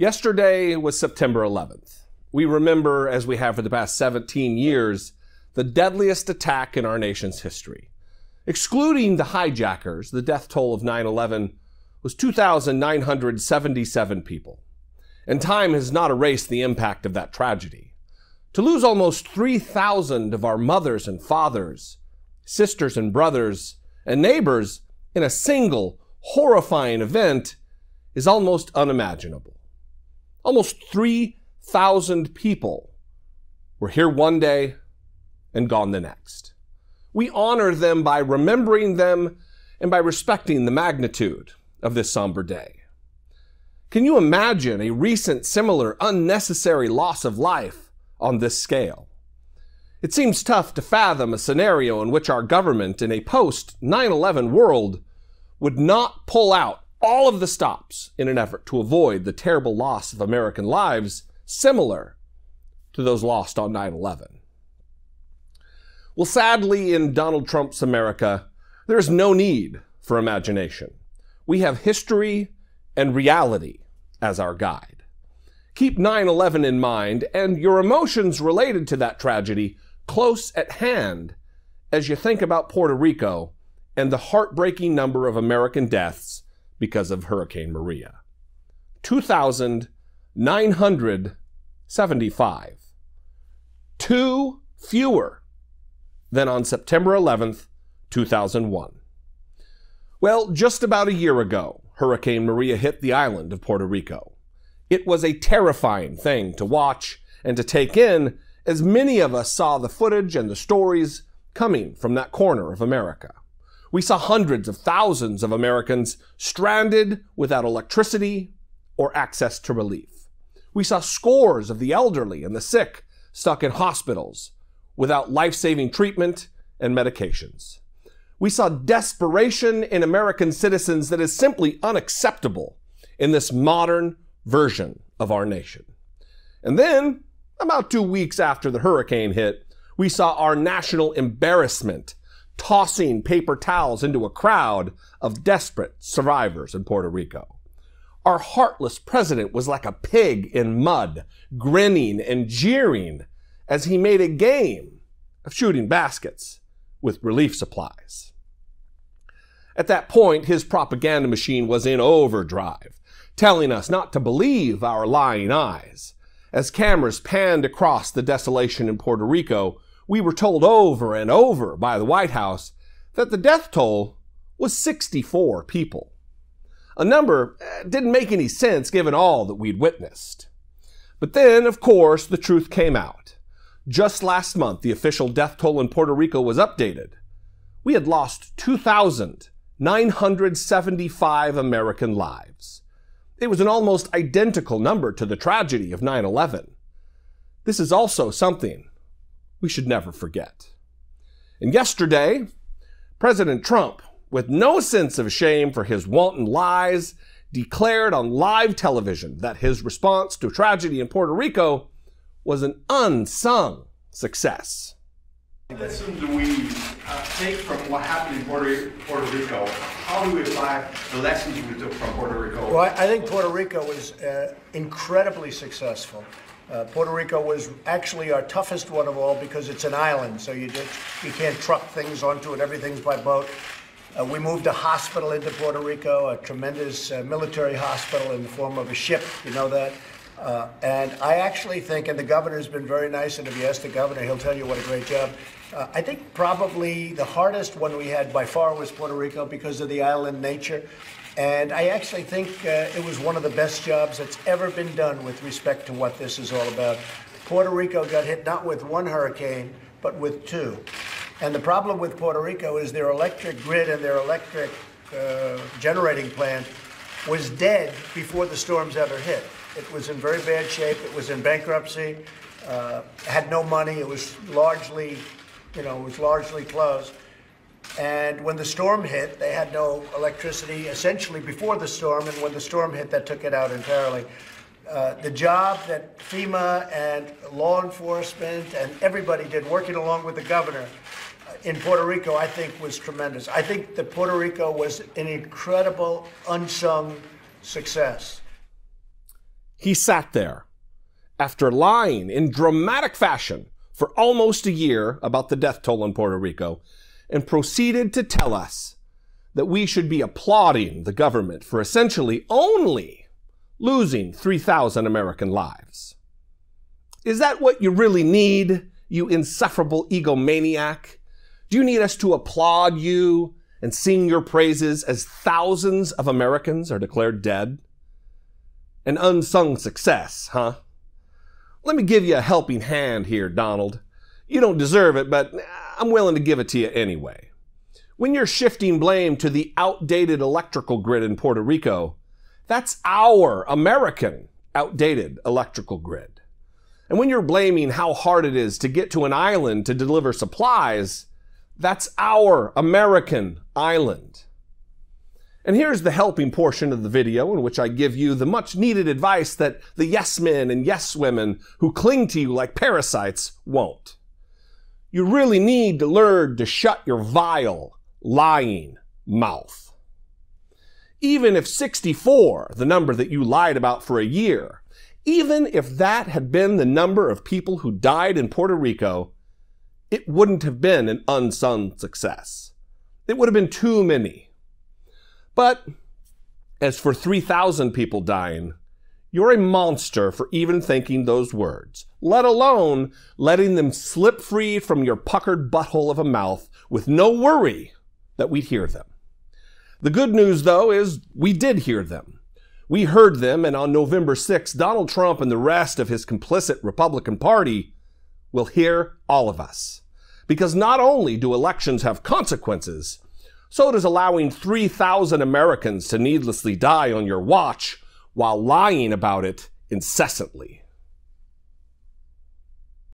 Yesterday was September 11th. We remember, as we have for the past 17 years, the deadliest attack in our nation's history. Excluding the hijackers, the death toll of 9/11 was 2,977 people. And time has not erased the impact of that tragedy. To lose almost 3,000 of our mothers and fathers, sisters and brothers, and neighbors in a single horrifying event is almost unimaginable. Almost 3,000 people were here one day and gone the next. We honor them by remembering them and by respecting the magnitude of this somber day. Can you imagine a recent similar unnecessary loss of life on this scale? It seems tough to fathom a scenario in which our government in a post-9/11 world would not pull out all of the stops in an effort to avoid the terrible loss of American lives similar to those lost on 9/11. Well, sadly, in Donald Trump's America, there is no need for imagination. We have history and reality as our guide. Keep 9/11 in mind and your emotions related to that tragedy close at hand as you think about Puerto Rico and the heartbreaking number of American deaths because of Hurricane Maria. 2,975. Two fewer than on September 11th, 2001. Well, just about a year ago, Hurricane Maria hit the island of Puerto Rico. It was a terrifying thing to watch and to take in, as many of us saw the footage and the stories coming from that corner of America. We saw hundreds of thousands of Americans stranded without electricity or access to relief. We saw scores of the elderly and the sick stuck in hospitals without life-saving treatment and medications. We saw desperation in American citizens that is simply unacceptable in this modern version of our nation. And then, about 2 weeks after the hurricane hit, we saw our national embarrassment tossing paper towels into a crowd of desperate survivors in Puerto Rico. Our heartless president was like a pig in mud, grinning and jeering as he made a game of shooting baskets with relief supplies. At that point, his propaganda machine was in overdrive, telling us not to believe our lying eyes. As cameras panned across the desolation in Puerto Rico, we were told over and over by the White House that the death toll was 64 people. A number didn't make any sense given all that we'd witnessed. But then, of course, the truth came out. Just last month, the official death toll in Puerto Rico was updated. We had lost 2,975 American lives. It was an almost identical number to the tragedy of 9/11. This is also something we should never forget. And yesterday, President Trump, with no sense of shame for his wanton lies, declared on live television that his response to tragedy in Puerto Rico was an unsung success. What lessons do we take from what happened in Puerto Rico? How do we apply the lessons we took from Puerto Rico? Well, I think Puerto Rico was incredibly successful. Puerto Rico was actually our toughest one of all because it's an island, so you can't truck things onto it. Everything's by boat. We moved a hospital into Puerto Rico, a tremendous military hospital in the form of a ship, you know that. And I actually think, and the governor's been very nice, and if you ask the governor, he'll tell you what a great job. I think probably the hardest one we had by far was Puerto Rico because of the island nature. And I actually think it was one of the best jobs that's ever been done with respect to what this is all about. Puerto Rico got hit not with one hurricane, but with two. And the problem with Puerto Rico is their electric grid and their electric generating plant was dead before the storms ever hit. It was in very bad shape. It was in bankruptcy, had no money. It was largely, closed. And when the storm hit, they had no electricity essentially before the storm, and when the storm hit, that took it out entirely. The job that FEMA and law enforcement and everybody did working along with the governor in Puerto Rico, I think, was tremendous. I think that Puerto Rico was an incredible, unsung success. He sat there after lying in dramatic fashion for almost a year about the death toll in Puerto Rico and proceeded to tell us that we should be applauding the government for essentially only losing 3,000 American lives. Is that what you really need, you insufferable egomaniac? Do you need us to applaud you and sing your praises as thousands of Americans are declared dead? An unsung success, huh? Let me give you a helping hand here, Donald. You don't deserve it, but I'm willing to give it to you anyway. When you're shifting blame to the outdated electrical grid in Puerto Rico, that's our American outdated electrical grid. And when you're blaming how hard it is to get to an island to deliver supplies, that's our American island. And here's the helping portion of the video in which I give you the much needed advice that the yes men and yes women who cling to you like parasites won't. You really need to learn to shut your vile, lying mouth. Even if 64, the number that you lied about for a year, even if that had been the number of people who died in Puerto Rico, it wouldn't have been an unsung success. It would have been too many. But as for 3,000 people dying, you're a monster for even thinking those words, let alone letting them slip free from your puckered butthole of a mouth with no worry that we'd hear them. The good news, though, is we did hear them. We heard them, and on November 6th, Donald Trump and the rest of his complicit Republican Party will hear all of us. Because not only do elections have consequences, so does allowing 3,000 Americans to needlessly die on your watch while lying about it incessantly.